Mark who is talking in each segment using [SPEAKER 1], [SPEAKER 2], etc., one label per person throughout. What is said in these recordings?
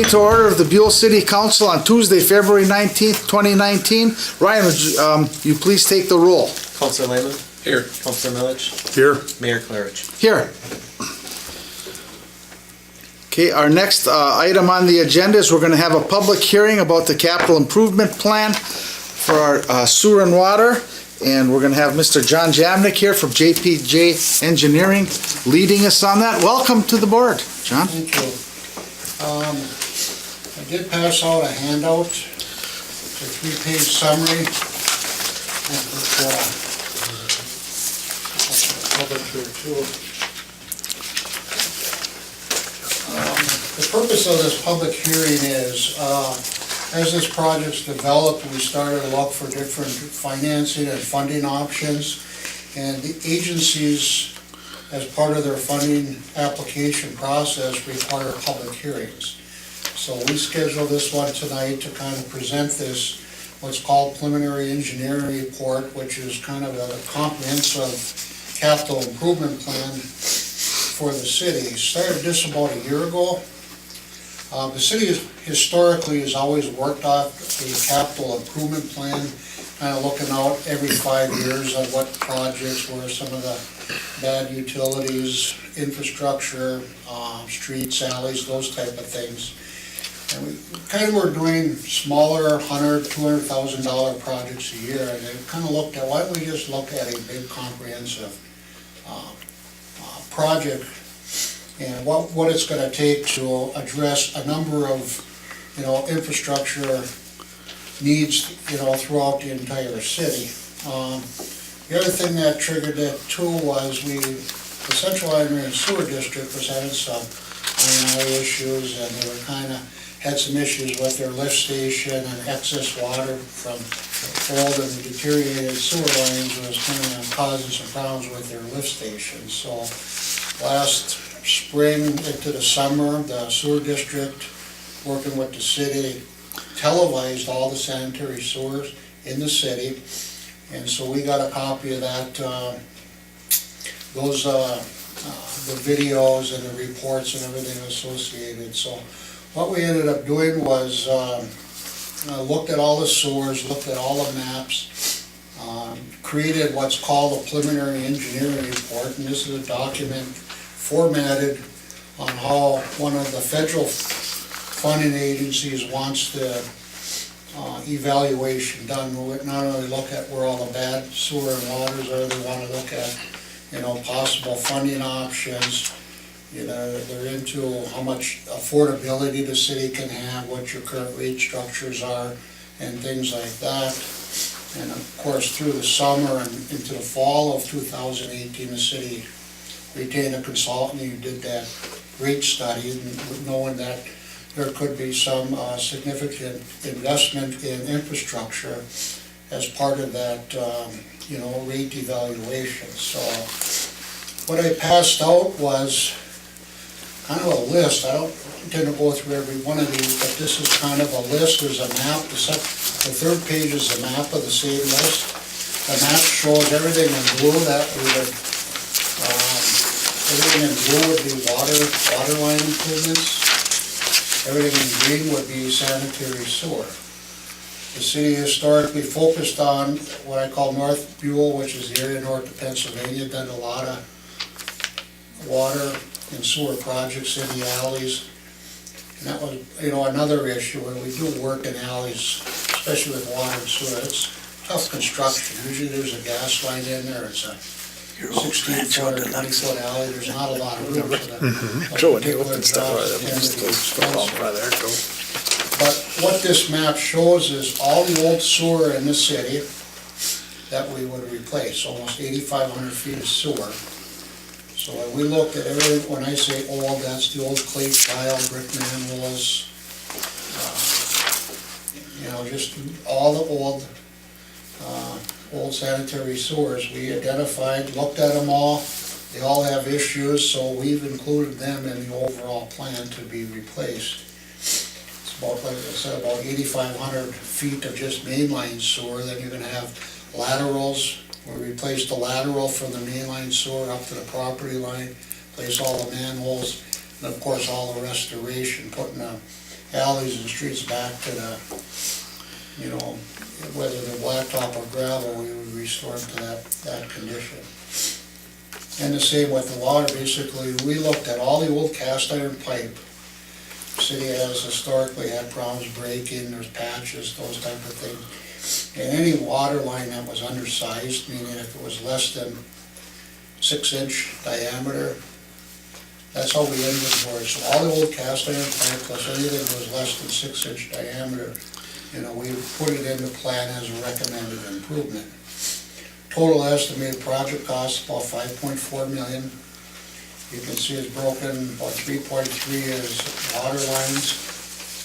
[SPEAKER 1] To order of the Buhl City Council on Tuesday, February 19th, 2019. Ryan, would you please take the roll?
[SPEAKER 2] Councilor Lehman.
[SPEAKER 3] Here.
[SPEAKER 2] Councilor Milich.
[SPEAKER 1] Here.
[SPEAKER 2] Mayor Claridge.
[SPEAKER 1] Here. Okay, our next item on the agenda is we're going to have a public hearing about the capital improvement plan for our sewer and water. And we're going to have Mr. John Jamnik here from JPJ Engineering leading us on that. Welcome to the board, John.
[SPEAKER 4] Thank you. I did pass out a handout, it's a 3-page summary. The purpose of this public hearing is, as this project's developed, we started to look for different financing and funding options, and the agencies, as part of their funding application process, require public hearings. So we scheduled this one tonight to kind of present this, what's called preliminary engineering report, which is kind of a comprehensive capital improvement plan for the city. Started this about a year ago. The city historically has always worked off the capital improvement plan, kind of looking out every 5 years at what projects were some of the bad utilities, infrastructure, streets, alleys, those type of things. And we kind of were doing smaller $100,000, $200,000 projects a year, and they kind of looked at, why don't we just look at a big comprehensive project and what it's going to take to address a number of, infrastructure needs, throughout the entire city. The other thing that triggered that too was the Central Iron Sewer District was having some I&I issues, and they were had some issues with their lift station and excess water from old and deteriorated sewer lines was kind of causing some problems with their lift station. So last spring into the summer, the sewer district, working with the city, televised all the sanitary sewers in the city. And so we got a copy of that, the videos and the reports and everything associated. So what we ended up doing was looked at all the sewers, looked at all the maps, created what's called a preliminary engineering report, and this is a document formatted on how one of the federal funding agencies wants the evaluation done. We'll not only look at where all the bad sewer and waters are, they want to look at, possible funding options. They're into how much affordability the city can have, what your current rate structures are, and things like that. And of course, through the summer and into the fall of 2018, the city retained a consultant who did that rate study, knowing that there could be some significant investment in infrastructure as part of that, rate evaluation. So what I passed out was kind of a list. I don't intend to go through every one of these, but this is kind of a list. There's a map. The third page is a map of the same list. The map shows everything in blue that we would, everything in blue would be water line improvements. Everything in green would be sanitary sewer. The city historically focused on what I call North Buhl, which is the area north of Pennsylvania, done a lot of water and sewer projects in the alleys. And that was, another issue where we do work in alleys, especially with water and sewer. It's tough construction. Usually there's a gas line in there. It's a 16-foot or 20-foot alley. There's not a lot of room for that. But what this map shows is all the old sewer in the city that we would replace, almost 8,500 feet of sewer. So when we looked at everything, when I say old, that's the old clay tile, brick manholes, just all the old sanitary sewers. We identified, looked at them all. They all have issues, so we've included them in the overall plan to be replaced. It's about, like I said, about 8,500 feet of just mainline sewer. Then you're going to have laterals. We replaced the lateral from the mainline sewer up to the property line, place all the manholes. And of course, all the restoration, putting the alleys and streets back to the, you know, whether they're blacktop or gravel, we would restore them to that condition. And the same with the water, basically, we looked at all the old cast iron pipe. City has historically had problems breaking, there's patches, those type of things. And any water line that was undersized, meaning if it was less than 6-inch diameter, that's how we inventory. So all the old cast iron pipe plus anything that was less than 6-inch diameter, you know, we put it in the plan as a recommended improvement. Total estimated project cost about $5.4 million. You can see it's broken, about 3.3 is water lines,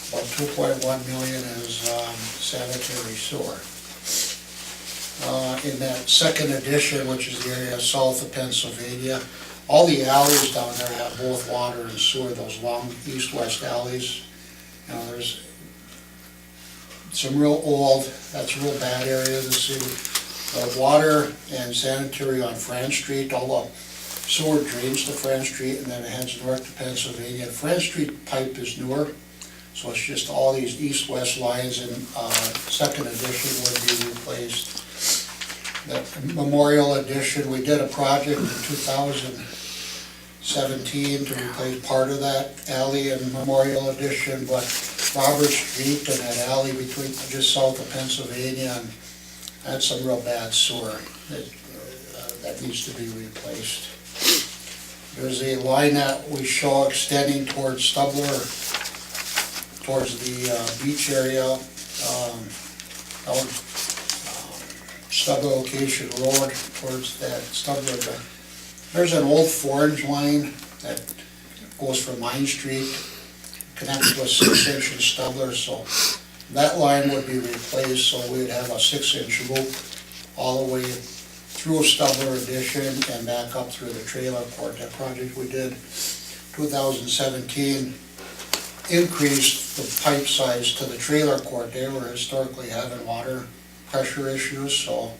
[SPEAKER 4] about 2.1 million is sanitary sewer. In that second edition, which is the area south of Pennsylvania, all the alleys down there have both water and sewer, those long east-west alleys. You know, there's some real old, that's a real bad area of the city. Water and sanitary on France Street, all the sewer drains to France Street and then it heads north to Pennsylvania. France Street pipe is newer, so it's just all these east-west lines, and second edition would be replaced. The Memorial Edition, we did a project in 2017 to replace part of that alley in Memorial Edition, but Robert Street and that alley between just south of Pennsylvania, and that's some real bad sewer that needs to be replaced. There's a line that we show extending towards Stubler, towards the beach area, down Stubler Location Road, towards that Stubler. There's an old 4-inch line that goes from Main Street, connects to a 6-inch in Stubler, so that line would be replaced, so we would have a 6-inch loop all the way through Stubler Addition and back up through the trailer court. That project we did 2017 increased the pipe size to the trailer court. They were historically having water pressure issues, so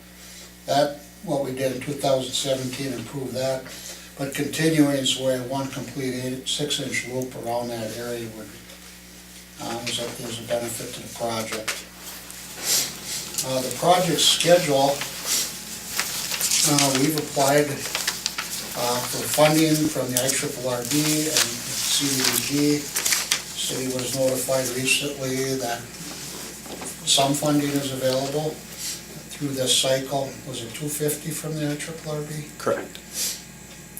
[SPEAKER 4] that, what we did in 2017, improved that. But continuing, so we had one complete 6-inch loop around that area would is a benefit to the project. The project schedule, we've applied for funding from the IRRB and CDBG. City was notified recently that some funding is available through this cycle. Was it $250 from the IRRB?
[SPEAKER 3] Correct.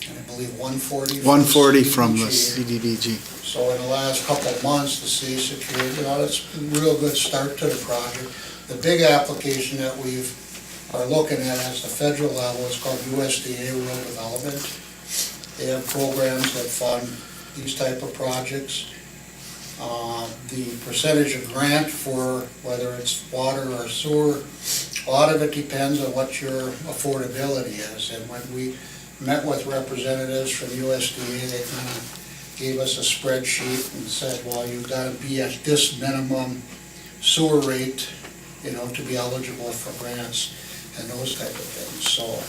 [SPEAKER 4] And I believe $140.
[SPEAKER 1] $140 from the CDBG.
[SPEAKER 4] So in the last couple of months, the city secured, you know, it's a real good start to the project. The big application that we are looking at at the federal level is called USDA Rural Development. They have programs that fund these type of projects. The percentage of grant for whether it's water or sewer, a lot of it depends on what your affordability is. And when we met with representatives from USDA, they kind of gave us a spreadsheet and said, well, you've got to be at this minimum sewer rate, you know, to be eligible for grants and those type of things. So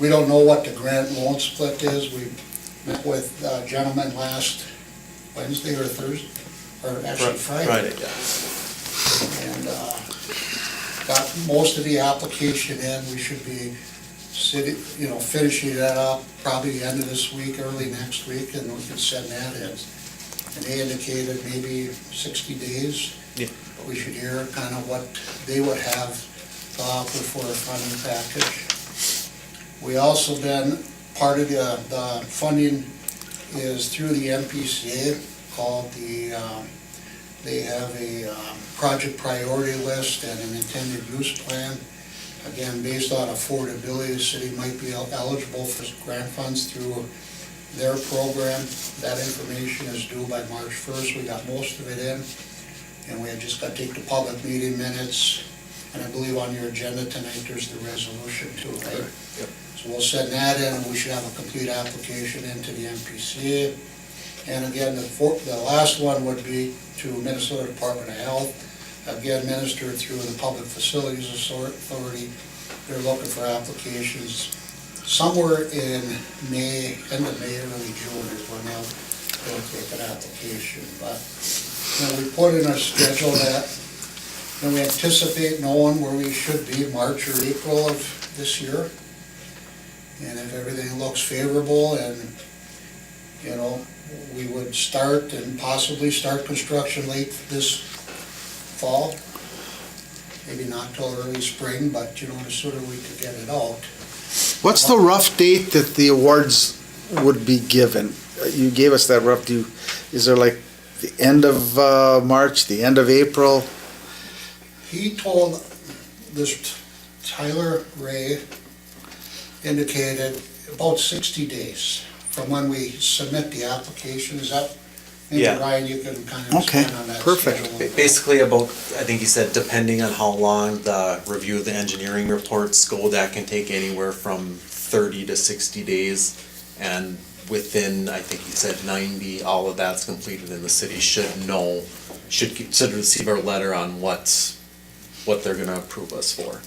[SPEAKER 4] we don't know what the grant loan split is. We met with a gentleman last Wednesday or Thursday, or actually Friday.
[SPEAKER 3] Friday, yeah.
[SPEAKER 4] And got most of the application in. We should be finishing that up probably the end of this week, early next week, and we can send that in. And they indicated maybe 60 days.
[SPEAKER 3] Yeah.
[SPEAKER 4] We should hear kind of what they would have to offer for a funding package. We also been, part of the funding is through the MPCA called they have a project priority list and an intended use plan. Again, based on affordability, the city might be eligible for grant funds through their program. That information is due by March 1st. We got most of it in, and we have just got to take the public meeting minutes. And I believe on your agenda tonight, there's the resolution too, right?
[SPEAKER 3] Yep.
[SPEAKER 4] So we'll send that in, and we should have a complete application into the MPCA. And again, the last one would be to Minnesota Department of Health. Again, ministered through the Public Facilities Authority. They're looking for applications somewhere in May, end of May, early June is when they'll they'll take an application, but, we put in a schedule that, we anticipate knowing where we should be March or April of this year. And if everything looks favorable and, we would start and possibly start construction late this fall. Maybe not till early spring, but, the sooner we could get it out.
[SPEAKER 1] What's the rough date that the awards would be given? You gave us that rough, is there like the end of March, the end of April?
[SPEAKER 4] He told, this Tyler Ray indicated about 60 days from when we submit the application. Is that, maybe
[SPEAKER 2] Yeah.
[SPEAKER 4] Ryan, you can kind of
[SPEAKER 1] Okay,
[SPEAKER 4] expand on that
[SPEAKER 1] perfect.
[SPEAKER 4] schedule?
[SPEAKER 2] Basically about, I think he said, depending on how long the review of the engineering reports go, that can take anywhere from 30 to 60 days. And within, I think he said 90, all of that's completed and the city should receive our letter on what they're gonna approve us for.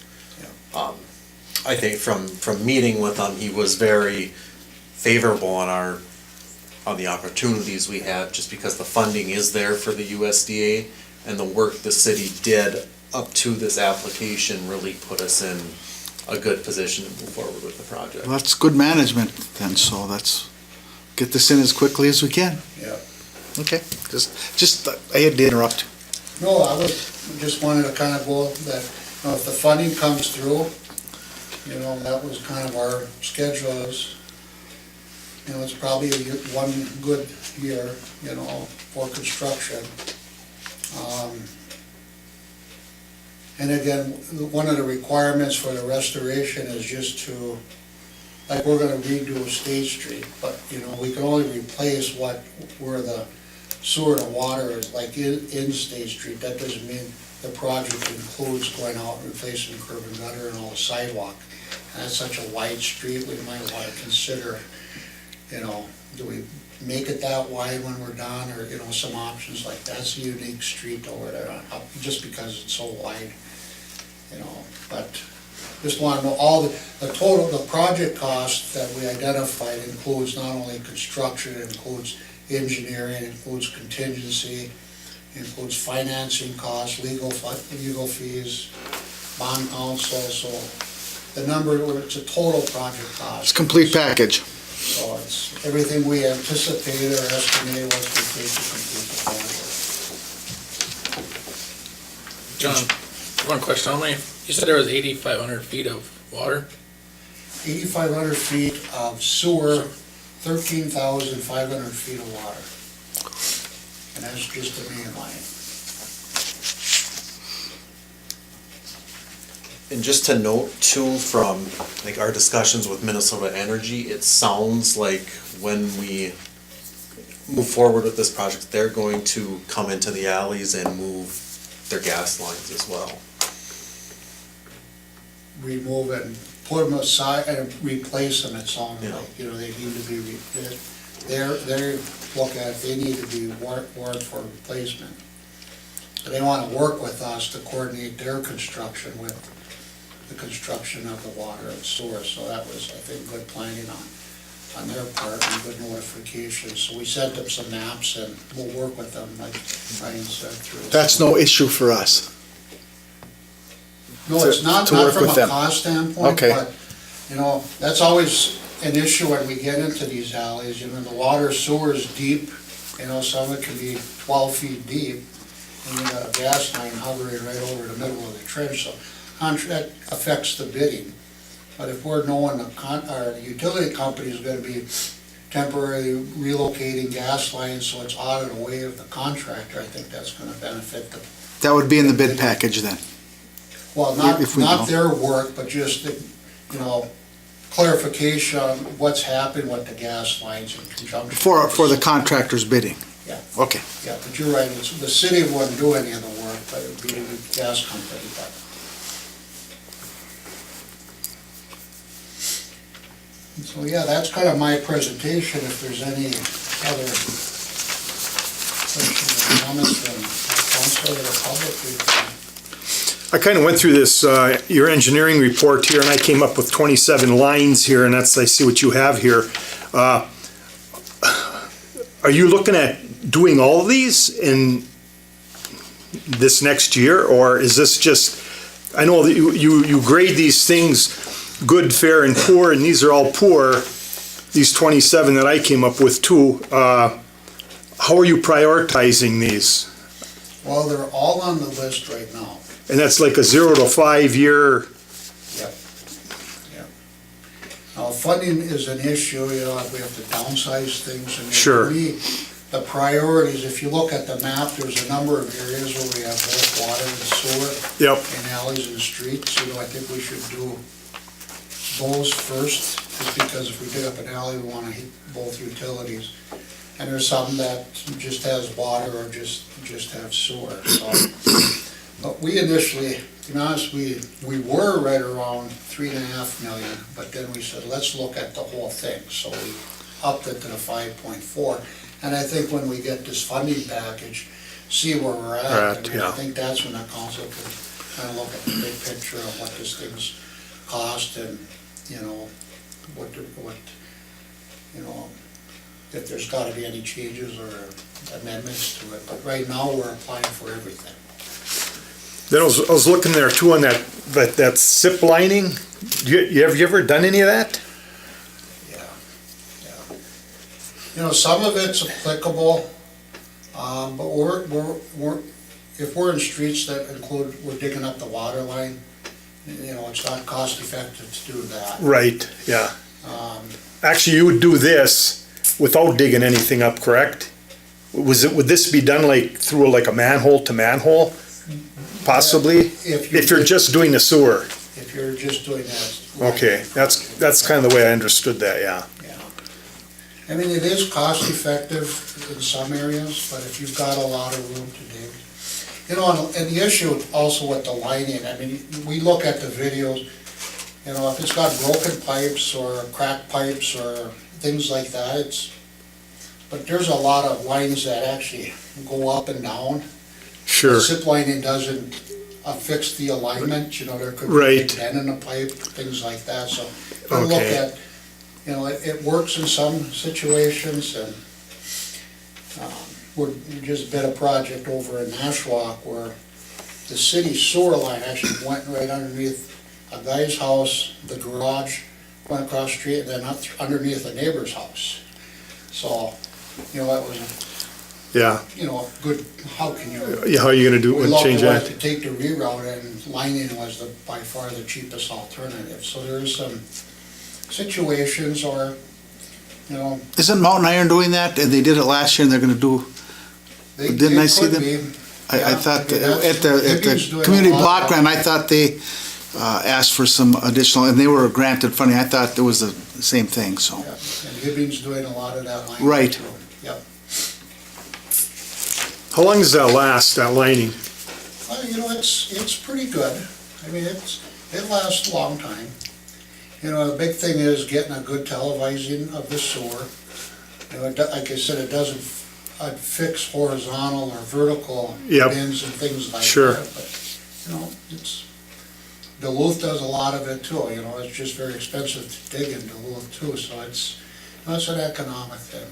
[SPEAKER 2] I think from meeting with him, he was very favorable on the opportunities we have, just because the funding is there for the USDA, and the work the city did up to this application really put us in a good position to move forward with the project.
[SPEAKER 1] Well, that's good management then, so get this in as quickly as we can.
[SPEAKER 4] Yeah.
[SPEAKER 1] Okay, just, I had to interrupt.
[SPEAKER 4] No, I just wanted to kind of go that, if the funding comes through, that was kind of our schedule is, it's probably one good year, for construction. And again, one of the requirements for the restoration is just to, like, we're gonna redo State Street, but, we can only replace where the sewer and water is, like in State Street. That doesn't mean the project includes going out and replacing curb and gutter and all the sidewalk. And that's such a wide street, we might wanna consider, do we make it that wide when we're done, or, some options like that. It's a unique street over there, just because it's so wide, but just wanna know all the project cost that we identified includes not only construction, it includes engineering, includes contingency, includes financing costs, legal fees, bond counsel, so the number, it's a total project cost.
[SPEAKER 1] It's a complete package.
[SPEAKER 4] So it's everything we anticipated or estimated was complete to complete the project.
[SPEAKER 3] John, one question only. You said there was 8,500 feet of water?
[SPEAKER 4] 8,500 feet of sewer, 13,500 feet of water. And that's just the main line.
[SPEAKER 2] And just to note too, from like our discussions with Minnesota Energy, it sounds like when we move forward with this project, they're going to come into the alleys and move their gas lines as well.
[SPEAKER 4] Remove it and put them aside and replace them, it sounds
[SPEAKER 2] Yeah.
[SPEAKER 4] like, they need to be, they're look at, they need to be warranted for replacement. So they wanna work with us to coordinate their construction with the construction of the water and sewer, so that was, I think, good planning on their part and good notification. So we sent them some maps and we'll work with them, like Ryan said, through.
[SPEAKER 1] That's no issue for us.
[SPEAKER 4] No, it's not
[SPEAKER 1] to work
[SPEAKER 4] from
[SPEAKER 1] with
[SPEAKER 4] a
[SPEAKER 1] them.
[SPEAKER 4] cost standpoint,
[SPEAKER 1] Okay.
[SPEAKER 4] but, that's always an issue when we get into these alleys. The water sewer is deep, some of it can be 12 feet deep, and you got a gas line hovering right over the middle of the trench, so that affects the bidding. But if we're knowing the utility company is gonna be temporarily relocating gas lines, so it's out of the way of the contractor, I think that's gonna benefit the.
[SPEAKER 1] That would be in the bid package then.
[SPEAKER 4] Well,
[SPEAKER 1] If we
[SPEAKER 4] not
[SPEAKER 1] know.
[SPEAKER 4] their work, but just, clarification on what's happened with the gas lines in conjunction.
[SPEAKER 1] For the contractor's bidding?
[SPEAKER 4] Yeah.
[SPEAKER 1] Okay.
[SPEAKER 4] Yeah, but you're right, the city wouldn't do any of the work, but it'd be the gas company, but. So, yeah, that's kind of my presentation. If there's any other questions or comments from the council or the public, we can.
[SPEAKER 5] I kind of went through this, your engineering report here, and I came up with 27 lines here, and I see what you have here. are you looking at doing all of these in this next year, or is this just, I know that you grade these things good, fair, and poor, and these are all poor, these 27 that I came up with too. How are you prioritizing these?
[SPEAKER 4] Well, they're all on the list right now.
[SPEAKER 5] And that's like a 0 to 5 year,
[SPEAKER 4] Yep. Yep. Now, funding is an issue, you know, we have to downsize things. And
[SPEAKER 5] Sure.
[SPEAKER 4] for me, the priorities, if you look at the map, there's a number of areas where we have both water and sewer.
[SPEAKER 5] Yep.
[SPEAKER 4] And alleys and streets, you know, I think we should do those first, just because if we dig up an alley, we wanna hit both utilities. And there's some that just has water or just have sewer, so. But we initially, to be honest, we were right around 3.5 million, but then we said, let's look at the whole thing, so we upped it to the 5.4. And I think when we get this funding package, see where we're at. I mean,
[SPEAKER 5] yeah.
[SPEAKER 4] I think that's when the council can kind of look at the big picture of what this thing's cost and, you know, what, you know, if there's gotta be any changes or amendments to it. But right now, we're applying for everything.
[SPEAKER 5] then I was looking there too on that SIP lining. Have you ever done any of that?
[SPEAKER 4] Yeah. You know, some of it's applicable, but if we're in streets that include, we're digging up the water line, you know, it's not cost effective to do that.
[SPEAKER 5] Right, yeah.
[SPEAKER 4] Um,
[SPEAKER 5] Actually, you would do this without digging anything up, correct? Would this be done like through like a manhole to manhole, possibly? If you're just doing the sewer?
[SPEAKER 4] If you're just doing that.
[SPEAKER 5] Okay, that's kind of the way I understood that, yeah.
[SPEAKER 4] Yeah. I mean, it is cost effective in some areas, but if you've got a lot of room to dig. You know, and the issue also with the lining, I mean, we look at the videos, you know, if it's got broken pipes or cracked pipes or things like that, but there's a lot of lines that actually go up and down.
[SPEAKER 5] Sure,
[SPEAKER 4] SIP lining doesn't fix the alignment, you know, there could be a
[SPEAKER 5] Right.
[SPEAKER 4] dent in the pipe, things like that, so we look
[SPEAKER 5] Okay.
[SPEAKER 4] at, you know, it works in some situations, and we just did a project over in Nashwauk where the city sewer line actually went right underneath a guy's house, the garage, went across the street, and then up underneath a neighbor's house. So, you know, that was,
[SPEAKER 5] yeah.
[SPEAKER 4] you know, good, how can you?
[SPEAKER 5] Yeah, how are you gonna do,
[SPEAKER 4] We looked
[SPEAKER 5] change
[SPEAKER 4] at
[SPEAKER 5] that?
[SPEAKER 4] to take the reroute, and lining was by far the cheapest alternative. So there's some situations or, you know.
[SPEAKER 1] Isn't Mountain Iron doing that? And they did it last year and they're gonna do, Didn't I see them? I thought that at the community block grant, I thought they asked for some additional, and they were granted funding. I thought it was the same thing, so.
[SPEAKER 4] And Hibbing's doing a lot of that lining.
[SPEAKER 1] Right.
[SPEAKER 4] too. Yep.
[SPEAKER 5] How long does that last, that lining?
[SPEAKER 4] Well, you know, it's pretty good. I mean, it lasts a long time. You know, the big thing is getting a good televising of the sewer. You know, like I said, it doesn't fix horizontal or vertical
[SPEAKER 5] Yep.
[SPEAKER 4] bends and things like
[SPEAKER 5] Sure.
[SPEAKER 4] that. But, you know, Duluth does a lot of it too, you know, it's just very expensive to dig in Duluth too, so it's an economic thing.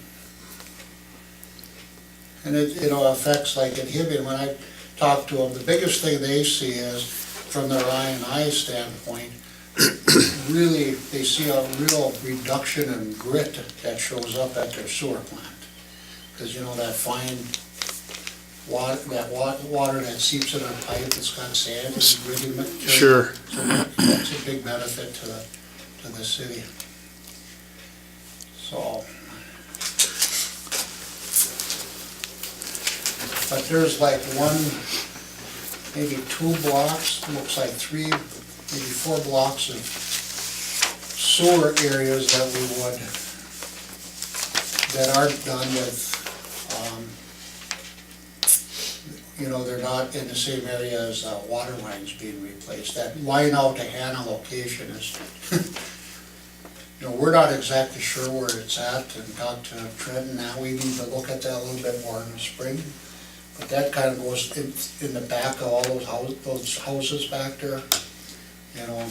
[SPEAKER 4] And it, you know, affects, like in Hibbing, when I talk to them, the biggest thing they see is, from their I&I standpoint, really, they see a real reduction in grit that shows up at their sewer plant. Because, you know, that fine water that seeps in our pipe, it's got sand and gritty material.
[SPEAKER 5] Sure.
[SPEAKER 4] So that's a big benefit to the city. So. But there's like maybe 2 blocks, looks like 3, maybe 4 blocks of sewer areas that aren't done with, you know, they're not in the same area as water lines being replaced. That line out to Hannah location is, you know, we're not exactly sure where it's at, and talked to Trenton, now we need to look at that a little bit more in the spring. But that kind of goes in the back of all those houses back there, you know.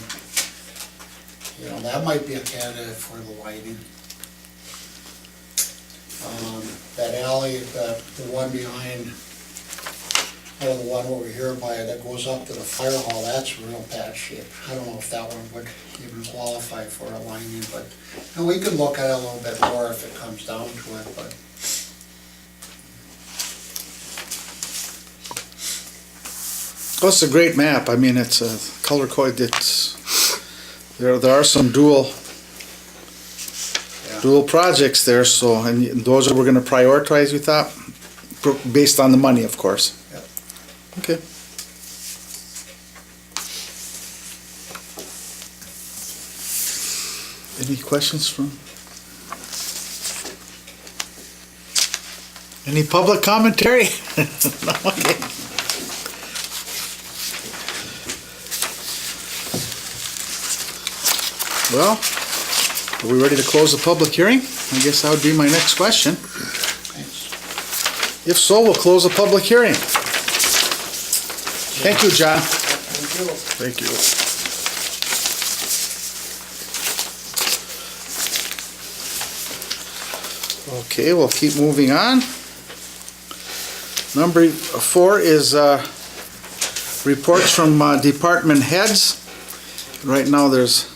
[SPEAKER 4] You know, that might be a candidate for the lighting. That alley, the one behind, or the one over here by, that goes up to the fire hall, that's real bad shape. I don't know if that one would even qualify for a lining, but, and we could look at it a little bit more if it comes down to it, but.
[SPEAKER 1] Well, it's a great map. I mean, it's a color code. There are some dual projects there, so, and those we're gonna prioritize, you thought? Based on the money, of course.
[SPEAKER 4] Yep.
[SPEAKER 1] Okay. Any questions from? Any public commentary? No, okay. Well, are we ready to close the public hearing? I guess that would be my next question.
[SPEAKER 4] Thanks.
[SPEAKER 1] If so, we'll close the public hearing. Thank you, John.
[SPEAKER 4] Thank you.
[SPEAKER 1] Thank you. Okay, we'll keep moving on. Number 4 is reports from department heads. Right now, there's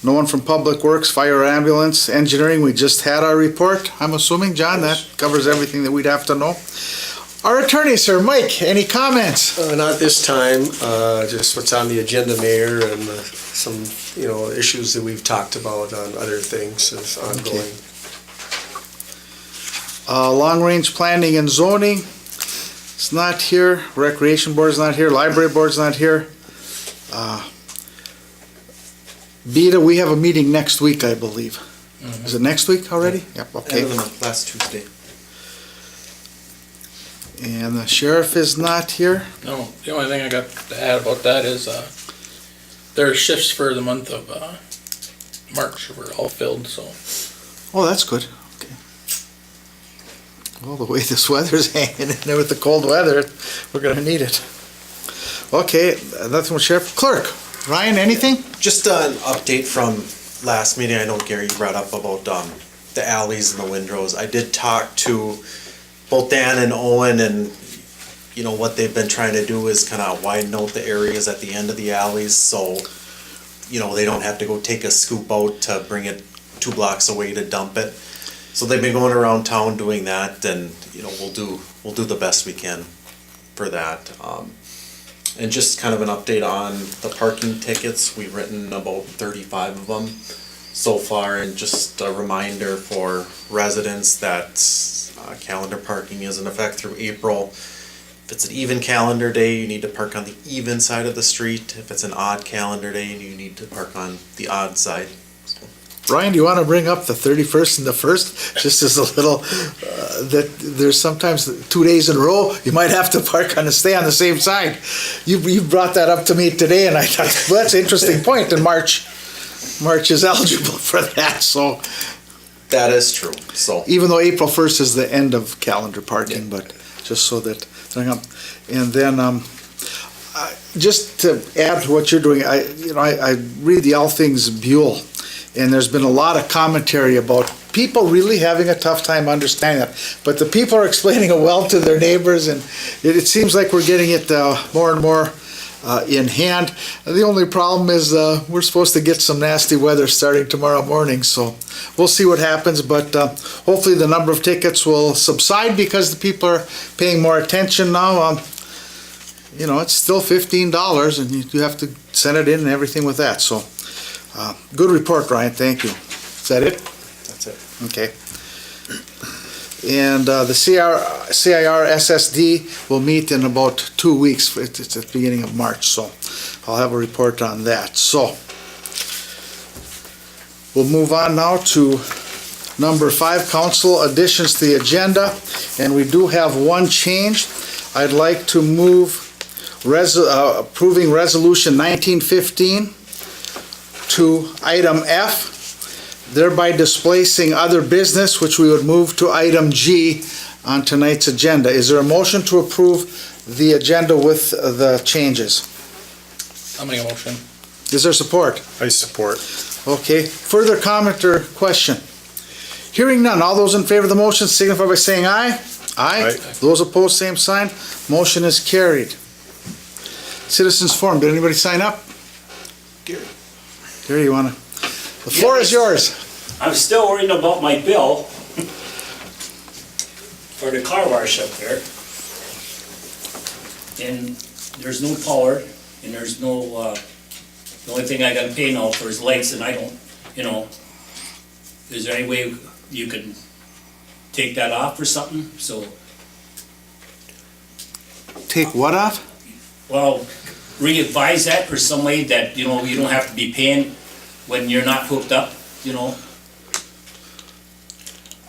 [SPEAKER 1] no one from Public Works, Fire, Ambulance, Engineering. We just had our report, I'm assuming, John, that covers everything that we'd have to know. Our attorney, sir, Mike, any comments?
[SPEAKER 6] Not this time, just what's on the agenda, Mayor, and some, issues that we've talked about on other things is ongoing.
[SPEAKER 1] Long-range planning and zoning, it's not here. Recreation board's not here. Library board's not here. Beta, we have a meeting next week, I believe. Is it next week already? Yep, okay.
[SPEAKER 2] End of the month, last Tuesday.
[SPEAKER 1] And the sheriff is not here.
[SPEAKER 3] No, the only thing I got to add about that is, there are shifts for the month of, March, we're all filled, so.
[SPEAKER 1] Oh, that's good. Okay. Well, the way this weather's hanging in there with the cold weather, we're gonna need it. Okay, nothing with sheriff. Clerk, Ryan, anything?
[SPEAKER 2] Just an update from last meeting. I know Gary brought up about the alleys and the windrows. I did talk to both Dan and Owen, and what they've been trying to do is kind of widen out the areas at the end of the alleys, so they don't have to go take a scoop out to bring it 2 blocks away to dump it. So they've been going around town doing that, and we'll do the best we can for that. And just kind of an update on the parking tickets. We've written about 35 of them so far, and just a reminder for residents that calendar parking is in effect through April. If it's an even calendar day, you need to park on the even side of the street. If it's an odd calendar day, you need to park on the odd side.
[SPEAKER 1] Ryan, do you want to bring up the 31st and the 1st? Just as a little, that there's sometimes 2 days in a row, you might have to stay on the same side. You brought that up to me today, and I thought, well, that's an interesting point, and March is eligible for that, so.
[SPEAKER 2] That is true, so.
[SPEAKER 1] Even though April 1st is the end of calendar parking, but just so that, and then, just to add to what you're doing, I read the All Things Buhl, and there's been a lot of commentary about people really having a tough time understanding that. But the people are explaining it well to their neighbors, and it seems like we're getting it more and more in hand. The only problem is we're supposed to get some nasty weather starting tomorrow morning, so we'll see what happens. But hopefully the number of tickets will subside because the people are paying more attention now. It's still $15, and you have to send it in and everything with that. So, good report, Ryan. Thank you. Is that it?
[SPEAKER 2] That's it.
[SPEAKER 1] Okay. And the CIR SSD will meet in about 2 weeks. It's at the beginning of March, so I'll have a report on that. So, we'll move on now to number 5, council additions to the agenda. And we do have one change. I'd like to move approving resolution 1915 to item F, thereby displacing other business, which we would move to item G on tonight's agenda. Is there a motion to approve the agenda with the changes?
[SPEAKER 3] I'll make a motion.
[SPEAKER 1] Is there support?
[SPEAKER 5] I support.
[SPEAKER 1] Okay, further comment or question? Hearing none, all those in favor of the motion signify by saying aye. Aye.
[SPEAKER 5] Aye.
[SPEAKER 1] Those opposed, same sign. Motion is carried. Citizens Forum, did anybody sign up? Gary, you wanna? The floor is yours.
[SPEAKER 7] I'm still worried about my bill for the car wash up there. And there's no power, and there's no, the only thing I gotta pay now for is lights, and I don't, is there any way you can take that off or something? So,
[SPEAKER 1] Take what off?
[SPEAKER 7] well, re-advise that for some way that, you don't have to be paying when you're not hooked up,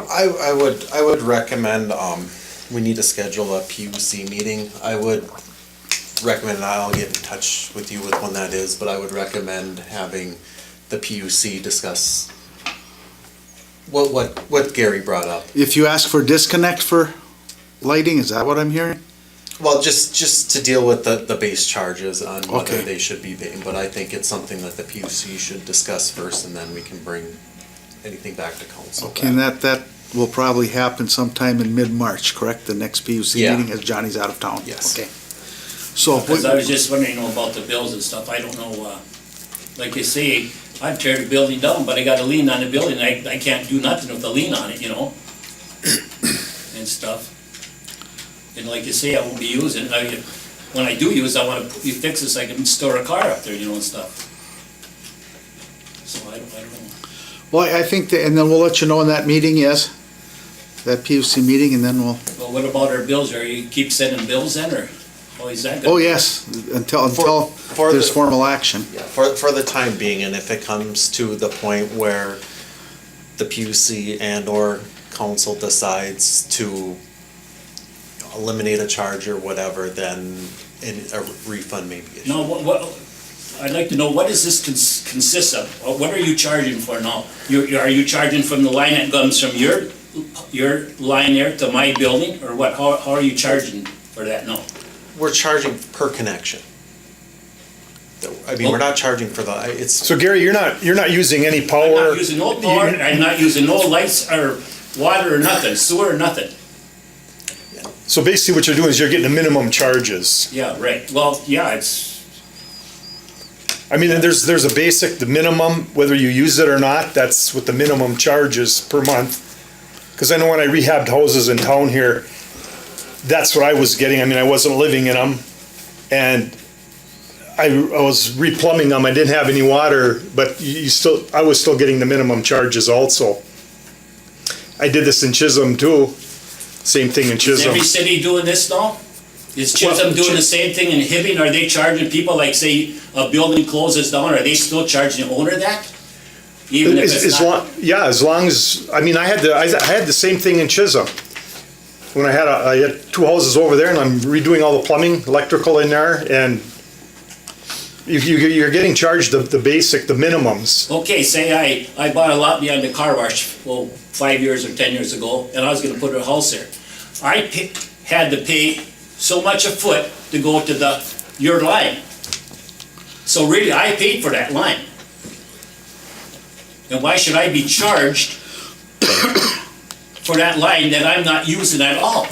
[SPEAKER 2] I would recommend, we need to schedule a PUC meeting. I would recommend, and I'll get in touch with you with when that is, but I would recommend having the PUC discuss what Gary brought up.
[SPEAKER 1] If you ask for disconnect for lighting, is that what I'm hearing?
[SPEAKER 2] Well, just to deal with the base charges on whether
[SPEAKER 1] Okay.
[SPEAKER 2] they should be paying, but I think it's something that the PUC should discuss first, and then we can bring anything back to council.
[SPEAKER 1] Okay, and that will probably happen sometime in mid-March, correct? The next PUC
[SPEAKER 2] Yeah.
[SPEAKER 1] meeting, as Johnny's out of town?
[SPEAKER 2] Yes.
[SPEAKER 1] Okay. So,
[SPEAKER 7] because I was just wondering, about the bills and stuff. I don't know, like you say, I'd tear the building down, but I got a lien on the building. I can't do nothing with a lien on it, and stuff. And like you say, I won't be using it. When I do use, I want to fix this, I can store a car up there, and stuff. So I don't know.
[SPEAKER 1] well, I think, and then we'll let you know when that meeting is, that PUC meeting, and then we'll,
[SPEAKER 7] Well, what about our bills? Are you keep sending bills in, or how is that
[SPEAKER 1] oh,
[SPEAKER 7] going?
[SPEAKER 1] yes, until
[SPEAKER 2] For
[SPEAKER 1] there's
[SPEAKER 2] the-
[SPEAKER 1] formal action.
[SPEAKER 2] Yeah, for the time being, and if it comes to the point where the PUC and/or council decides to eliminate a charge or whatever, then a refund may be issued.
[SPEAKER 7] No, what, I'd like to know, what does this consist of? What are you charging for now? Are you charging from the line that comes from your line there to my building, or what? How are you charging for that now?
[SPEAKER 2] We're charging per connection. I mean, we're not charging for it's,
[SPEAKER 5] So Gary, you're not using any
[SPEAKER 7] I'm
[SPEAKER 5] power?
[SPEAKER 7] not using no power, I'm not using no lights or water or nothing, sewer or nothing.
[SPEAKER 5] So basically what you're doing is you're getting the minimum charges.
[SPEAKER 7] Yeah, right. Well, yeah, it's,
[SPEAKER 5] I mean, there's a basic, the minimum, whether you use it or not, that's what the minimum charges per month. Because I know when I rehabbed houses in town here, that's what I was getting. I mean, I wasn't living in them, and I was replumbing them. I didn't have any water, but I was still getting the minimum charges also. I did this in Chisholm too. Same thing in
[SPEAKER 7] is
[SPEAKER 5] Chisholm.
[SPEAKER 7] every city doing this now? Is Chisholm doing the same thing in Hibbing? Are they charging people, like say a building closes down, are they still charging the owner that? Even if it's not?
[SPEAKER 5] As long as, I mean, I had the same thing in Chisholm. When I had two houses over there, and I'm redoing all the plumbing, electrical in there, and you're getting charged the basic, the minimums.
[SPEAKER 7] Okay, say I bought a lot behind the car wash, 5 years or 10 years ago, and I was gonna put a house there. I had to pay so much a foot to go to your line. So really, I paid for that line. And why should I be charged for that line that I'm not using at all?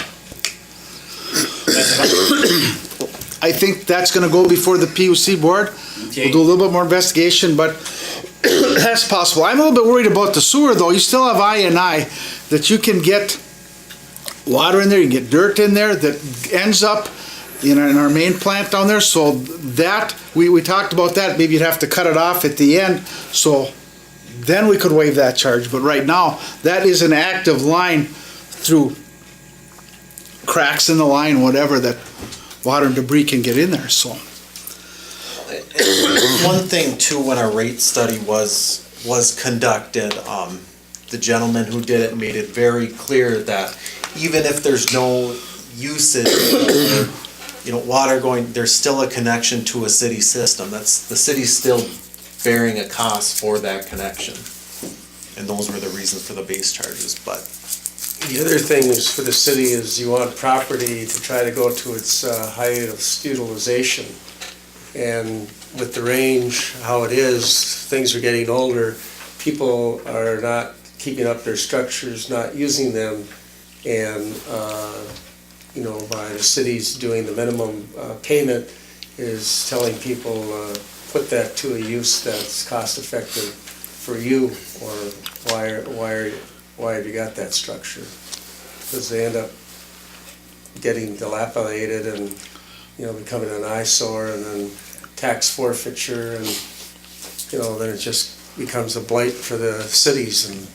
[SPEAKER 1] I think that's gonna go before the PUC board.
[SPEAKER 7] Okay.
[SPEAKER 1] We'll do a little bit more investigation, but that's possible. I'm a little bit worried about the sewer, though. You still have I&I, that you can get water in there, you can get dirt in there that ends up in our main plant down there, so that, we talked about that, maybe you'd have to cut it off at the end, so then we could waive that charge, but right now, that is an active line through cracks in the line, whatever, that water and debris can get in there, so.
[SPEAKER 2] one thing too, when our rate study was conducted, the gentleman who did it made it very clear that even if there's no usage, water going, there's still a connection to a city system. The city's still bearing a cost for that connection. And those were the reasons for the base charges, but.
[SPEAKER 6] The other thing is for the city is you want property to try to go to its highest utilization. And with the range, how it is, things are getting older, people are not keeping up their structures, not using them, and, by the cities doing the minimum payment is telling people, put that to a use that's cost effective for you, or why have you got that structure? Because they end up getting dilapidated and, becoming an eyesore, and then tax forfeiture, and, then it just becomes a blight for the cities. And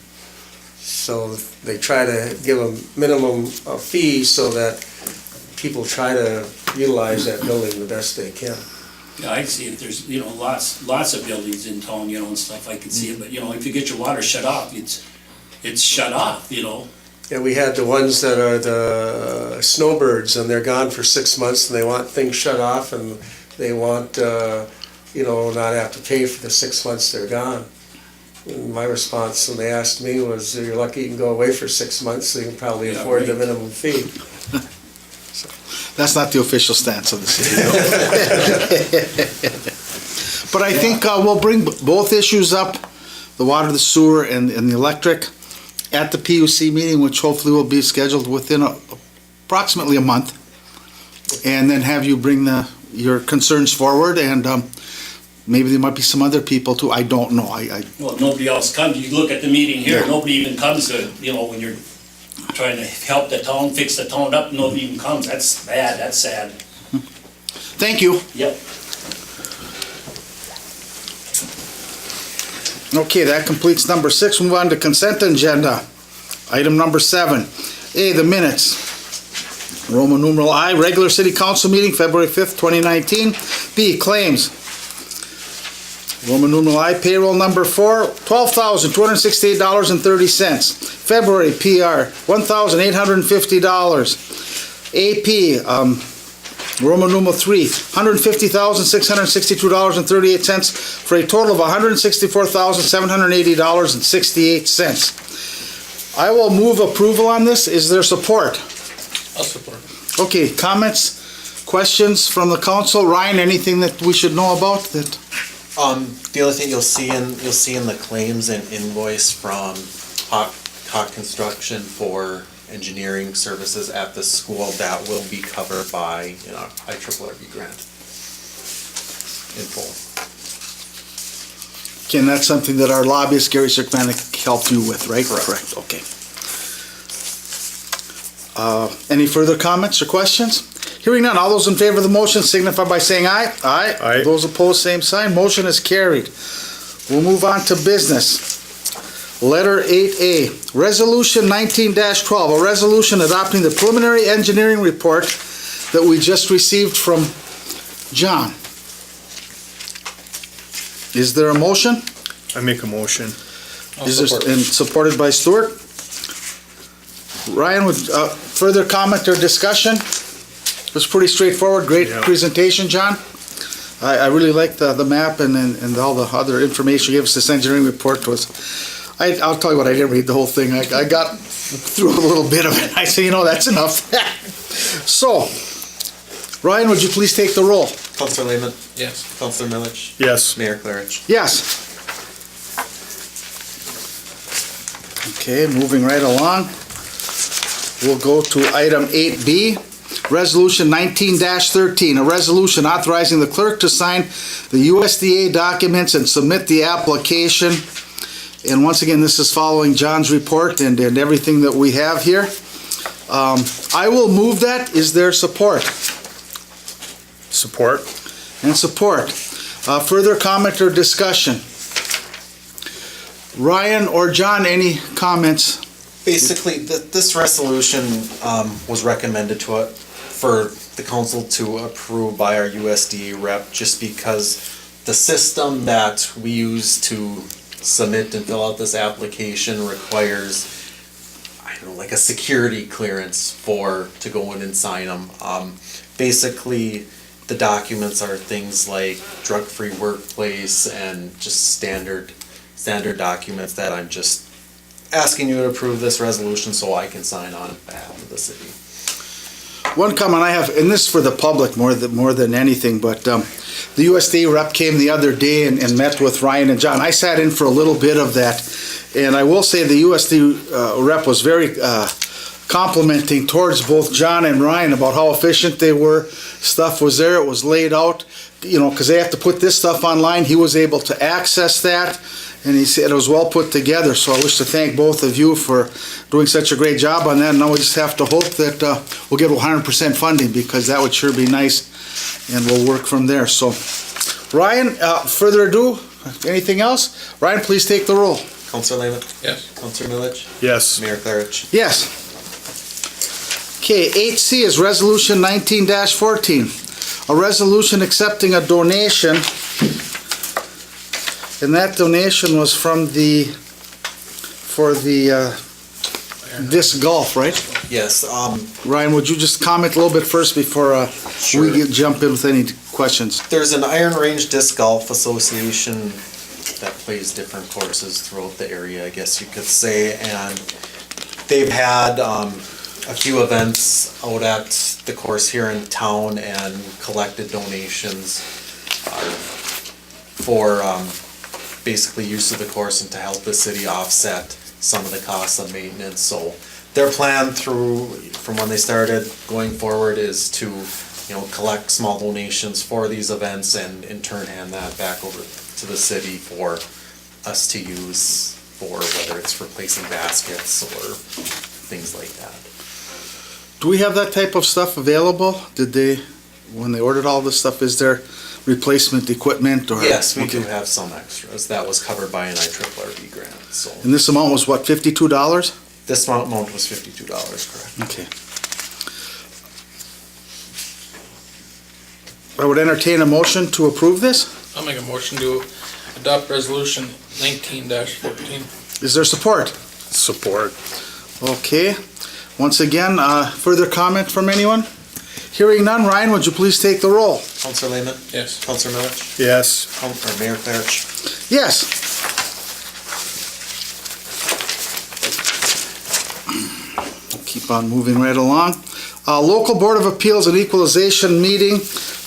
[SPEAKER 6] so they try to give a minimum fee so that people try to utilize that building the best they can.
[SPEAKER 7] Yeah, I see if there's, lots of buildings in town, and stuff, I can see it, but, if you get your water shut off, it's shut off,
[SPEAKER 6] Yeah, we had the ones that are the snowbirds, and they're gone for 6 months, and they want things shut off, and they want, not have to pay for the 6 months they're gone. And my response when they asked me was, you're lucky you can go away for 6 months, so you can probably
[SPEAKER 7] Yeah,
[SPEAKER 6] afford the
[SPEAKER 7] right.
[SPEAKER 6] minimum fee.
[SPEAKER 1] That's not the official stance of the city. But I think we'll bring both issues up, the water, the sewer, and the electric, at the PUC meeting, which hopefully will be scheduled within approximately a month. And then have you bring your concerns forward, and maybe there might be some other people too, I don't know.
[SPEAKER 7] Well, nobody else comes, you look at the meeting here,
[SPEAKER 1] Yeah.
[SPEAKER 7] nobody even comes to, when you're trying to help the town, fix the town up, nobody even comes, that's bad, that's sad.
[SPEAKER 1] Thank you.
[SPEAKER 7] Yep.
[SPEAKER 1] Okay, that completes number 6. Move on to consent agenda. Item number 7. A, the minutes. Roman numeral I, regular city council meeting, February 5th, 2019. B, claims. Roman numeral I, payroll number 4, $12,268.30. February PR, $1,850. AP, Roman numeral 3, $150,662.38 for a total of $164,780.68. I will move approval on this. Is there support?
[SPEAKER 3] I'll support it.
[SPEAKER 1] Okay, comments, questions from the council? Ryan, anything that we should know about that?
[SPEAKER 2] The other thing you'll see in the claims and invoice from Hawk Construction for engineering services at the school, that will be covered by, IRRB grant in full.
[SPEAKER 1] Okay, and that's something that our lobbyist, Gary Cirkmanik, helped you with, right?
[SPEAKER 2] Correct.
[SPEAKER 1] Okay. Any further comments or questions? Hearing none, all those in favor of the motion signify by saying aye. Aye.
[SPEAKER 5] Aye.
[SPEAKER 1] Those opposed, same sign. Motion is carried. We'll move on to business. Letter 8A, Resolution 19-12, a resolution adopting the preliminary engineering report that we just received from John. Is there a motion?
[SPEAKER 5] I make a motion.
[SPEAKER 1] Is there, and supported by Stuart? Ryan, would further comment or discussion? It was pretty straightforward, great
[SPEAKER 5] Yeah.
[SPEAKER 1] presentation, John. I really liked the map and all the other information you gave us. This engineering report was, I'll tell you what, I didn't read the whole thing. I got through a little bit of it. I said, that's enough. So, Ryan, would you please take the roll?
[SPEAKER 2] Counselor Lehman,
[SPEAKER 3] Yes.
[SPEAKER 2] Counselor Milich,
[SPEAKER 5] Yes.
[SPEAKER 2] Mayor Claridge.
[SPEAKER 1] Yes. Okay, moving right along. We'll go to item 8B, Resolution 19-13, a resolution authorizing the clerk to sign the USDA documents and submit the application. And once again, this is following John's report and everything that we have here. I will move that. Is there support?
[SPEAKER 5] Support.
[SPEAKER 1] And support. Further comment or discussion? Ryan or John, any comments?
[SPEAKER 2] Basically, this resolution was recommended for the council to approve by our USDA rep, just because the system that we use to submit and fill out this application requires, like a security clearance to go in and sign them. Basically, the documents are things like drug-free workplace and just standard documents that I'm just asking you to approve this resolution so I can sign on behalf of the city.
[SPEAKER 1] One comment I have, and this is for the public more than anything, but the USDA rep came the other day and met with Ryan and John. I sat in for a little bit of that, and I will say the USDA rep was very complimenting towards both John and Ryan about how efficient they were. Stuff was there, it was laid out, because they have to put this stuff online. He was able to access that, and he said it was well put together. So I wish to thank both of you for doing such a great job on that. And now we just have to hope that we'll get 100% funding, because that would sure be nice, and we'll work from there. So, Ryan, further ado, anything else? Ryan, please take the roll.
[SPEAKER 2] Counselor Lehman?
[SPEAKER 3] Yes.
[SPEAKER 2] Counselor Milich?
[SPEAKER 5] Yes.
[SPEAKER 2] Mayor Clarich?
[SPEAKER 1] Yes. Okay, 8C is Resolution 19-14, a resolution accepting a donation, and that donation was for the disc golf, right?
[SPEAKER 2] Yes,
[SPEAKER 1] Ryan, would you just comment a little bit first before
[SPEAKER 2] Sure.
[SPEAKER 1] we jump in with any questions?
[SPEAKER 2] there's an Iron Range Disc Golf Association that plays different courses throughout the area, I guess you could say, and they've had a few events out at the course here in town and collected donations for basically use of the course and to help the city offset some of the costs of maintenance. So their plan from when they started going forward is to, collect small donations for these events and in turn hand that back over to the city for us to use for whether it's replacing baskets or things like that.
[SPEAKER 1] Do we have that type of stuff available? When they ordered all this stuff, is there replacement equipment or?
[SPEAKER 2] Yes, we do
[SPEAKER 1] Okay.
[SPEAKER 2] have some extras. That was covered by an IRRB grant, so.
[SPEAKER 1] And this amount was what, $52?
[SPEAKER 2] This amount was $52, correct?
[SPEAKER 1] Okay. I would entertain a motion to approve this.
[SPEAKER 3] I'll make a motion to adopt resolution 19-14.
[SPEAKER 1] Is there support?
[SPEAKER 5] Support.
[SPEAKER 1] Okay. Once again, further comment from anyone? Hearing none, Ryan, would you please take the roll?
[SPEAKER 2] Counselor Lehman?
[SPEAKER 3] Yes.
[SPEAKER 2] Counselor Milich?
[SPEAKER 5] Yes.
[SPEAKER 2] Or Mayor Clarich?
[SPEAKER 1] Yes. Keep on moving right along. Local Board of Appeals and Equalization meeting.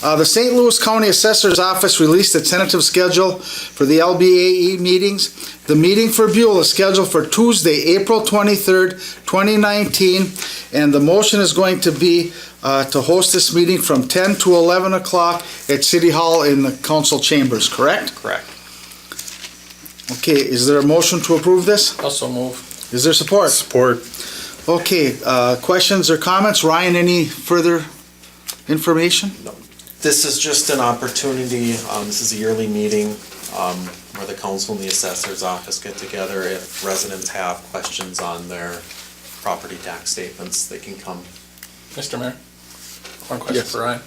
[SPEAKER 1] The St. Louis County Assessor's Office released a tentative schedule for the LBAE meetings. The meeting for Buhl is scheduled for Tuesday, April 23rd, 2019, and the motion is going to be to host this meeting from 10 to 11 o'clock at City Hall in the council chambers, correct?
[SPEAKER 2] Correct.
[SPEAKER 1] Okay, is there a motion to approve this?
[SPEAKER 3] Also move.
[SPEAKER 1] Is there support?
[SPEAKER 5] Support.
[SPEAKER 1] Okay, questions or comments? Ryan, any further information?
[SPEAKER 2] This is just an opportunity, this is a yearly meeting, where the council and the assessor's office get together. If residents have questions on their property tax statements, they can come.
[SPEAKER 3] Mr. Mayor, one question
[SPEAKER 1] Yes.
[SPEAKER 3] for Ryan.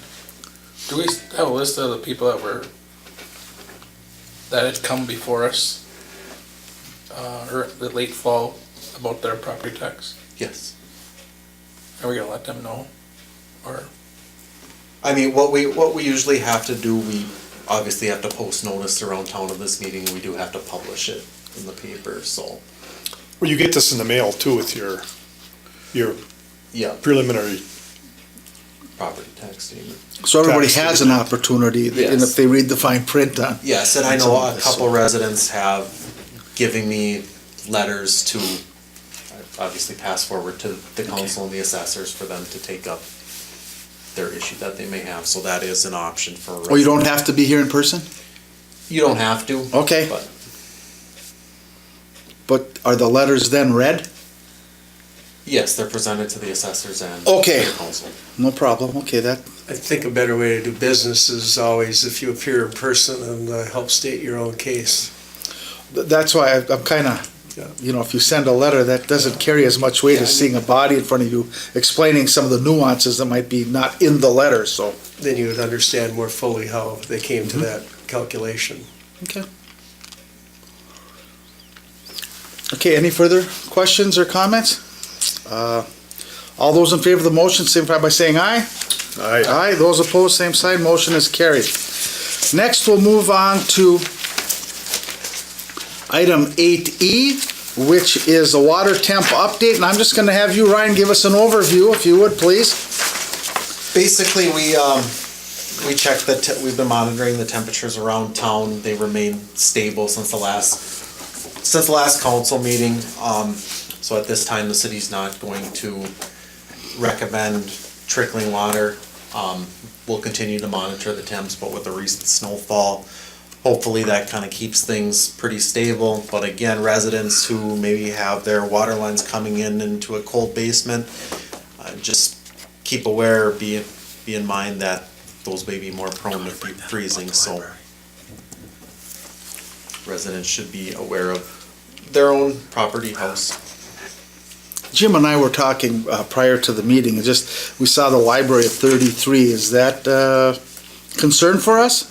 [SPEAKER 3] Do we have a list of the people that had come before us, or the late fall about their property tax?
[SPEAKER 2] Yes.
[SPEAKER 3] Are we gonna let them know? Or,
[SPEAKER 2] I mean, what we usually have to do, we obviously have to post notice around town of this meeting, and we do have to publish it in the paper, so,
[SPEAKER 5] Well, you get this in the mail too with your
[SPEAKER 2] yeah,
[SPEAKER 5] preliminary.
[SPEAKER 2] property tax statement.
[SPEAKER 1] So everybody
[SPEAKER 5] Tax
[SPEAKER 1] has an opportunity, and
[SPEAKER 2] Yes.
[SPEAKER 1] if they read the fine print on.
[SPEAKER 2] Yes, and I know a couple residents have given me letters to, obviously pass forward to the council and the assessors for them to take up their issue that they may have, so that is an option for.
[SPEAKER 1] Oh, you don't have to be here in person?
[SPEAKER 2] You don't have to.
[SPEAKER 1] Okay.
[SPEAKER 2] But
[SPEAKER 1] But are the letters then read?
[SPEAKER 2] yes, they're presented to the assessors and
[SPEAKER 1] Okay.
[SPEAKER 2] the council.
[SPEAKER 1] No problem, okay, that,
[SPEAKER 6] I think a better way to do business is always if you appear in person and help state your own case.
[SPEAKER 1] that's why I'm kinda,
[SPEAKER 6] Yeah.
[SPEAKER 1] if you send a letter, that doesn't carry as much weight as seeing a body in front of you explaining some of the nuances that might be not in the letter, so.
[SPEAKER 6] Then you would understand more fully how they came to that calculation.
[SPEAKER 1] Okay. Okay, any further questions or comments? All those in favor of the motion, signify by saying aye.
[SPEAKER 5] Aye.
[SPEAKER 1] Aye, those opposed, same sign, motion is carried. Next, we'll move on to item 8E, which is a water temp update, and I'm just gonna have you, Ryan, give us an overview, if you would, please.
[SPEAKER 2] Basically, we checked we've been monitoring the temperatures around town. They remain stable since the last council meeting. So at this time, the city's not going to recommend trickling water. We'll continue to monitor the temps, but with the recent snowfall, hopefully that kind of keeps things pretty stable. But again, residents who maybe have their water lines coming in into a cold basement, just keep aware, be in mind that those may be more prone to freezing, so residents should be aware of their own property house.
[SPEAKER 1] Jim and I were talking prior to the meeting, and we saw the library at 33. Is that concern for us?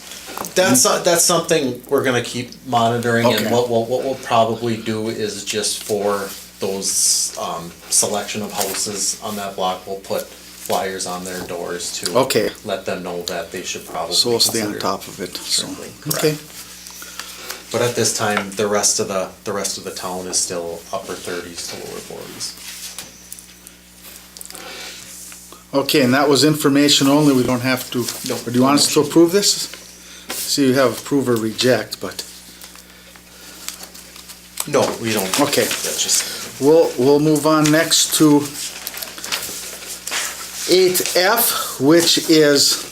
[SPEAKER 2] That's something we're gonna keep monitoring,
[SPEAKER 1] Okay.
[SPEAKER 2] and what we'll probably do is just for those selection of houses on that block, we'll put flyers on their doors to
[SPEAKER 1] Okay.
[SPEAKER 2] let them know that they should probably
[SPEAKER 1] So we'll stay on
[SPEAKER 2] consider
[SPEAKER 1] top of it. So,
[SPEAKER 2] trickling.
[SPEAKER 1] okay.
[SPEAKER 2] But at this time, the rest of the town is still upper 30s to lower 40s.
[SPEAKER 1] Okay, and that was information only. We don't have to.
[SPEAKER 2] Nope.
[SPEAKER 1] Or do you want us to approve this? See, you have approve or reject, but
[SPEAKER 2] No, we don't.
[SPEAKER 1] Okay.
[SPEAKER 2] That's just.
[SPEAKER 1] we'll move on next to 8F, which is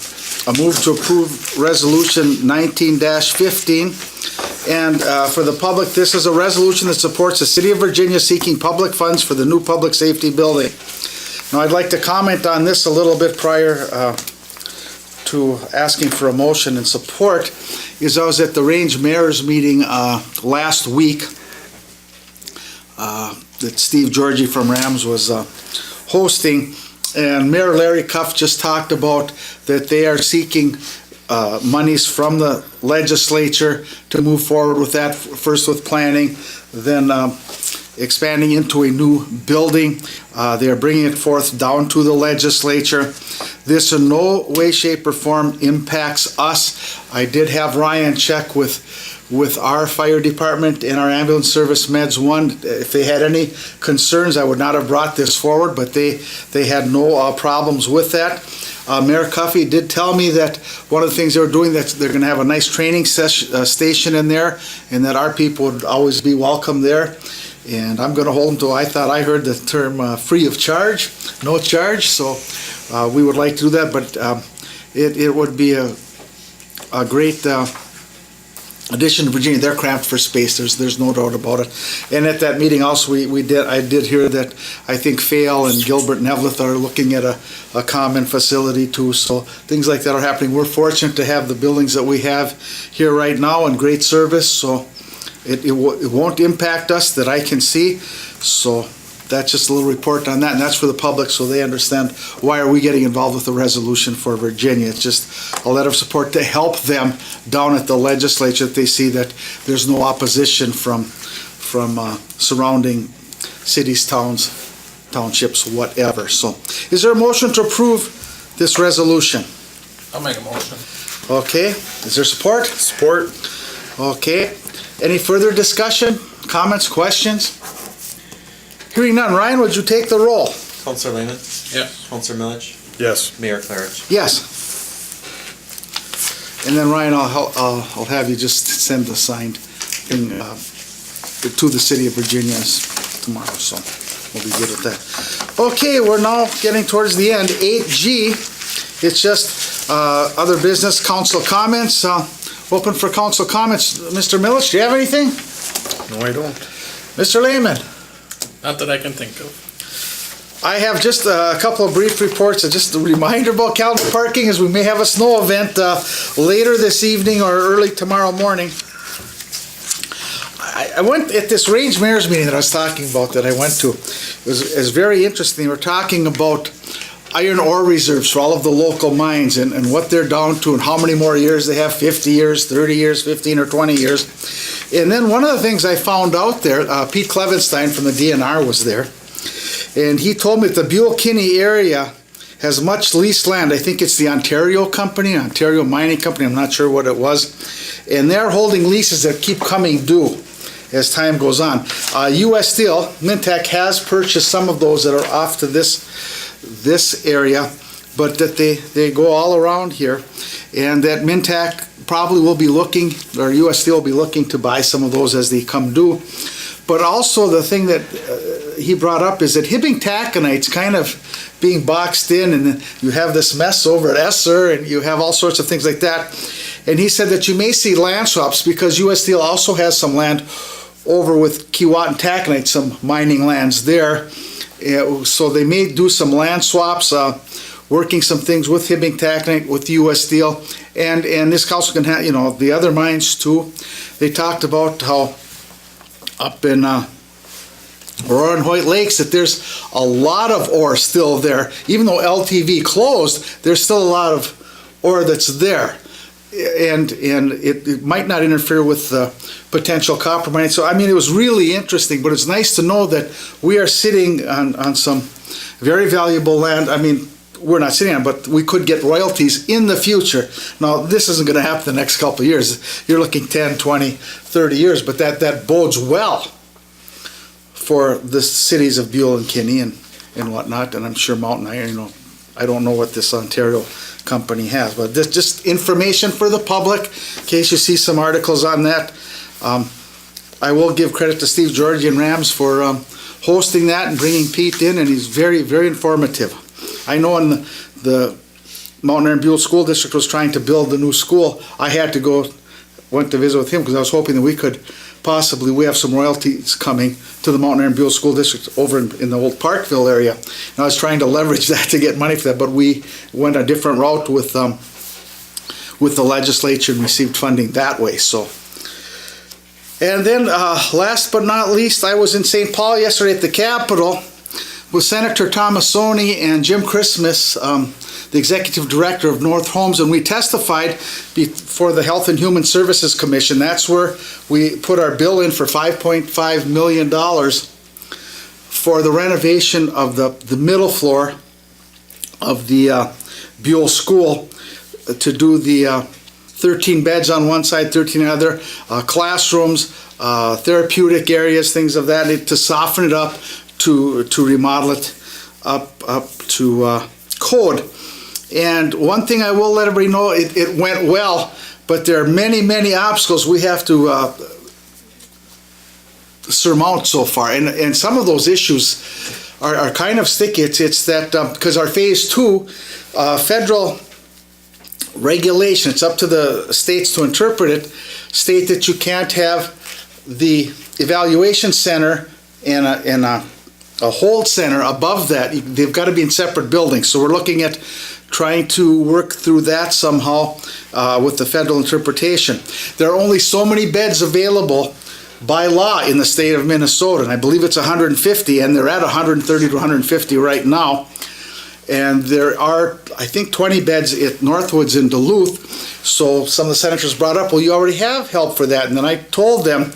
[SPEAKER 1] a move to approve resolution 19-15. And for the public, this is a resolution that supports the City of Virginia seeking public funds for the new public safety building. Now, I'd like to comment on this a little bit prior to asking for a motion and support, is I was at the Range Mayor's meeting last week that Steve Georgie from Rams was hosting, and Mayor Larry Cuff just talked about that they are seeking monies from the legislature to move forward with that, first with planning, then expanding into a new building. They are bringing it forth down to the legislature. This in no way, shape, or form impacts us. I did have Ryan check with our fire department and our ambulance service Meds 1. If they had any concerns, I would not have brought this forward, but they had no problems with that. Mayor Cuffey did tell me that one of the things they were doing, that they're going to have a nice training station in there, and that our people would always be welcome there. And I'm going to hold them to, I thought I heard the term free of charge, no charge, so we would like to do that, but it would be a great addition to Virginia. They're cramped for space, there's no doubt about it. And at that meeting also, I did hear that I think Fayal and Gilbert and Evelyn are looking at a common facility too, so things like that are happening. We're fortunate to have the buildings that we have here right now and great service, so it won't impact us that I can see. So that's just a little report on that, and that's for the public so they understand why are we getting involved with the resolution for Virginia. It's just a letter of support to help them down at the legislature, that they see that there's no opposition from surrounding cities, towns, townships, whatever. So is there a motion to approve this resolution?
[SPEAKER 3] I'll make a motion.
[SPEAKER 1] Okay, is there support?
[SPEAKER 5] Support.
[SPEAKER 1] Okay, any further discussion, comments, questions? Hearing none, Ryan, would you take the roll?
[SPEAKER 2] Counselor Lehman?
[SPEAKER 3] Yes.
[SPEAKER 2] Counselor Milich?
[SPEAKER 5] Yes.
[SPEAKER 2] Mayor Clarich?
[SPEAKER 1] Yes. And then Ryan, I'll have you just send the signed thing to the City of Virginia tomorrow, so we'll be good with that. Okay, we're now getting towards the end. 8G, it's just other business, council comments. Open for council comments. Mr. Milich, do you have anything?
[SPEAKER 5] No, I don't.
[SPEAKER 1] Mr. Lehman?
[SPEAKER 3] Not that I can think of.
[SPEAKER 1] I have just a couple of brief reports, just a reminder about calendar parking, as we may have a snow event later this evening or early tomorrow morning. I went at this Range Mayor's meeting that I was talking about that I went to. It was very interesting. We're talking about iron ore reserves for all of the local mines and what they're down to and how many more years they have, 50 years, 30 years, 15 or 20 years. And then one of the things I found out there, Pete Clevenstein from the DNR was there, and he told me that the Buhl City area has much leased land. I think it's the Ontario company, Ontario Mining Company, I'm not sure what it was. And they're holding leases that keep coming due as time goes on. U.S. Steel, Mintech, has purchased some of those that are off to this area but that they go all around here, and that Mintac probably will be looking, or US Steel will be looking to buy some of those as they come due. But also the thing that he brought up is that Hibbing Taconite's kind of being boxed in, and you have this mess over at Esser, and you have all sorts of things like that. And he said that you may see land swaps because US Steel also has some land over with Keewatin Taconite, some mining lands there. So they may do some land swaps, working some things with Hibbing Taconite, with US Steel, and this council can have, you know, the other mines too. They talked about how up in Aurora and Hoyt Lakes that there's a lot of ore still there. Even though LTV closed, there's still a lot of ore that's there. And it might not interfere with the potential copper mining. So, I mean, it was really interesting, but it's nice to know that we are sitting on some very valuable land. I mean, we're not sitting on it, but we could get royalties in the future. Now, this isn't going to happen the next couple of years. You're looking 10, 20, 30 years, but that bodes well for the cities of Buhl and Kinney and whatnot, and I'm sure Mountain Iron, you know, I don't know what this Ontario company has, but this just information for the public, in case you see some articles on that. I will give credit to Steve Georgie and Rams for hosting that and bringing Pete in, and he's very, very informative. I know when the Mountain Iron Buhl School District was trying to build the new school, I had to went to visit with him because I was hoping that we could we have some royalties coming to the Mountain Iron Buhl School District over in the old Parkville area. And I was trying to leverage that to get money for that, but we went a different route with the legislature and received funding that way. So, and then last but not least, I was in St. Paul yesterday at the Capitol with Senator Tomassoni and Jim Christmas, the Executive Director of North Homes, and we testified before the Health and Human Services Commission. That's where we put our bill in for $5.5 million for the renovation of the middle floor of the Buhl School to do the 13 beds on one side, 13 on the other, classrooms, therapeutic areas, things of that, to soften it up, to remodel it up to code. And one thing I will let everybody know, it went well, but there are many, many obstacles we have to surmount so far. And some of those issues are kind of sticky. It's that because our phase 2 federal regulation, it's up to the states to interpret it, state that you can't have the evaluation center and a hold center above that. They've got to be in separate buildings. So we're looking at trying to work through that somehow with the federal interpretation. There are only so many beds available by law in the state of Minnesota, and I believe it's 150, and they're at 130 to 150 right now. And there are, I think, 20 beds at Northwoods in Duluth. So some of the senators brought up, well, you already have help for that. And then I told them,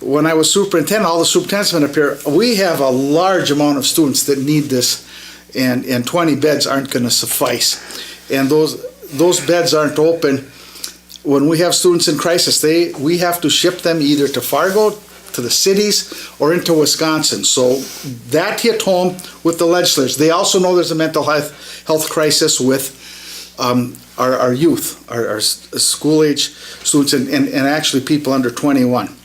[SPEAKER 1] when I was superintendent, all the superintendents went up here, we have a large amount of students that need this, and 20 beds aren't going to suffice. And those beds aren't open. When we have students in crisis, we have to ship them either to Fargo, to the cities, or into Wisconsin. So that hit home with the legislators. They also know there's a mental health crisis with our youth, our school-age students, and actually people under 21.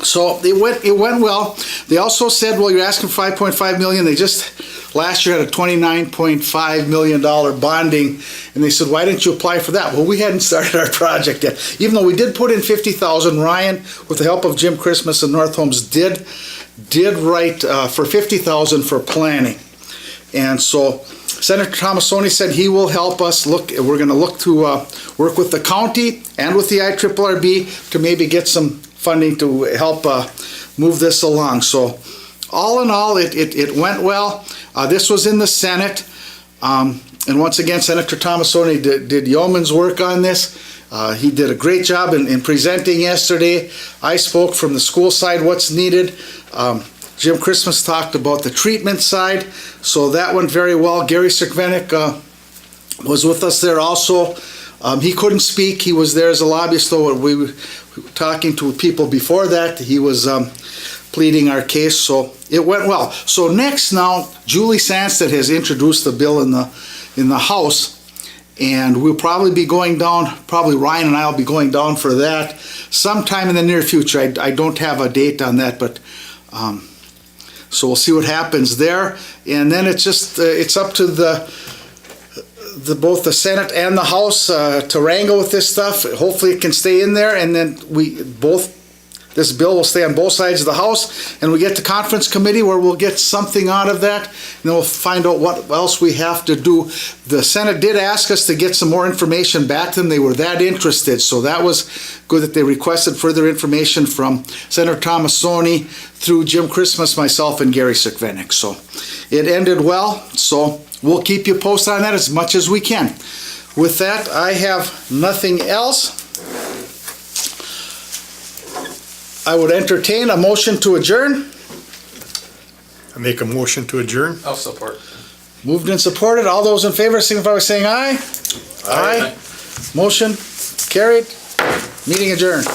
[SPEAKER 1] So it went well. They also said, well, you're asking for $5.5 million. They just last year had a $29.5 million bonding, and they said, why didn't you apply for that? Well, we hadn't started our project yet. Even though we did put in $50,000, Ryan, with the help of Jim Christmas and North Homes, did write for $50,000 for planning. And so Senator Tomassoni said he will help us look. We're going to look to work with the county and with the IRRB to maybe get some funding to help move this along. So all in all, it went well. This was in the Senate. And once again, Senator Tomassoni did yeoman's work on this. He did a great job in presenting yesterday. I spoke from the school side what's needed. Jim Christmas talked about the treatment side, so that went very well. Gary Sirkvenik was with us there also. He couldn't speak. He was there as a lobbyist, though. We were talking to people before that. He was pleading our case, so it went well. So next now, Julie Sandstead has introduced the bill in in the House. And we'll probably be going down, probably Ryan and I will be going down for that sometime in the near future. I don't have a date on that, but, so we'll see what happens there. And then it's just, it's up to both the Senate and the House to wrangle with this stuff. Hopefully it can stay in there, and then this bill will stay on both sides of the House, and we get to conference committee where we'll get something out of that, and then we'll find out what else we have to do. The Senate did ask us to get some more information back to them. They were that interested, so that was good that they requested further information from Senator Tomasoni through Jim Christmas, myself, and Gary Sikvenik. So it ended well, so we'll keep you posted on that as much as we can. With that, I have nothing else. I would entertain a motion to adjourn.
[SPEAKER 5] I make a motion to adjourn.
[SPEAKER 3] I'll support.
[SPEAKER 1] Moved and supported. All those in favor signify by saying aye. Aye. Motion carried. Meeting adjourned.